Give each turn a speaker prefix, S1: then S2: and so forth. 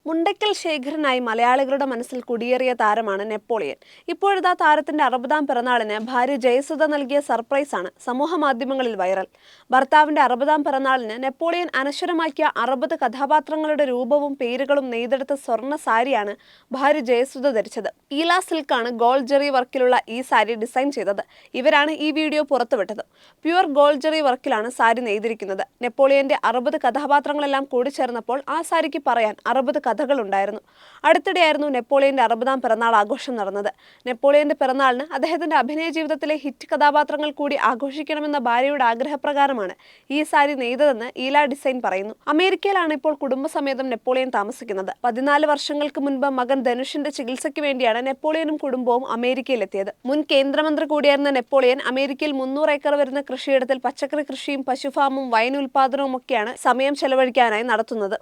S1: മുണ്ടയ്ക്കൽ ശേഖരനായി മലയാളികളുടെ മനസ്സിൽ കുടിയേറിയ താരമാണ് നെപ്പോളിയൻ. ഇപ്പോഴത്തെ താരത്തിന്റെ 60-ാം പിറന്നാളിന് ഭാര്യ ജയസുധ നൽകിയ സർപ്രൈസാണ് സമൂഹ മാധ്യമങ്ങളിൽ വൈറൽ. ഭർത്താവിന്റെ 60-ാം പിറന്നാളിന് നെപ്പോളിയൻ അനശ്വരമാക്കിയ 60 കഥാപാത്രങ്ങളുടെ രൂപവും പേരുകളും നെയ്തെടുത്ത സ്വർണ്ണ സാരിയാണ് ഭാര്യ ജയസുധ ധരിച്ചത്. ഈല സിൽക്കാണ് ഗോൾഡ് ജെറി വർക്കിലുള്ള ഈ സാരി ഡിസൈൻ ചെയ്തത്. ഇവരാണ് ഈ വീഡിയോ പുറത്തുവിട്ടത്. പ്യുവർ ഗോൾഡ് ജെറി വർക്കിലാണ് സാരി നെയ്തിരിക്കുന്നത്. നെപ്പോളിയന്റെ 60 കഥാപാത്രങ്ങളെല്ലാം കൂടിച്ചേർന്നപ്പോൾ ആ സാരിക്ക് പറയാൻ 60 കഥകളുണ്ടായിരുന്നു. അടുത്തിടെയായിരുന്നു നെപ്പോളിയന്റെ 60-ാം പിറന്നാൾ ആഘോഷം നടന്നത്. നെപ്പോളിയന്റെ പിറന്നാളിന് അദ്ദേഹത്തിന്റെ അഭിനയ ജീവിതത്തിലെ ഹിറ്റ് കഥാപാത്രങ്ങൾ കൂടി ആഘോഷിക്കണമെന്ന ഭാര്യയുടെ ആഗ്രഹപ്രകാരമാണ് ഈ സാരി നെയ്തതെന്ന് ഈല ഡിസൈൻ പറയുന്നു. അമേരിക്കയിലാണ് ഇപ്പോൾ കുടുംബസമേതം നെപ്പോളിയൻ താമസിക്കുന്നത്. 14 വർഷങ്ങൾക്ക് മുൻപ് മകൻ ധനുഷിന്റെ ചികിത്സയ്ക്ക് വേണ്ടിയാണ് നെപ്പോളിയനും കുടുംബവും അമേരിക്കയിലെത്തിയത്. മുൻ കേന്ദ്രമന്ത്രി കൂടിയായിരുന്ന നെപ്പോളിയൻ അമേരിക്കയിൽ 300 ഏക്കർ വരുന്ന കൃഷിയിടത്തിൽ പച്ചക്കറി കൃഷിയും പശുഫാമും വൈൻ ഉൽപാദനവും ഒക്കെയാണ് സമയം ചെലവഴിക്കാനായി നടത്തുന്നത്.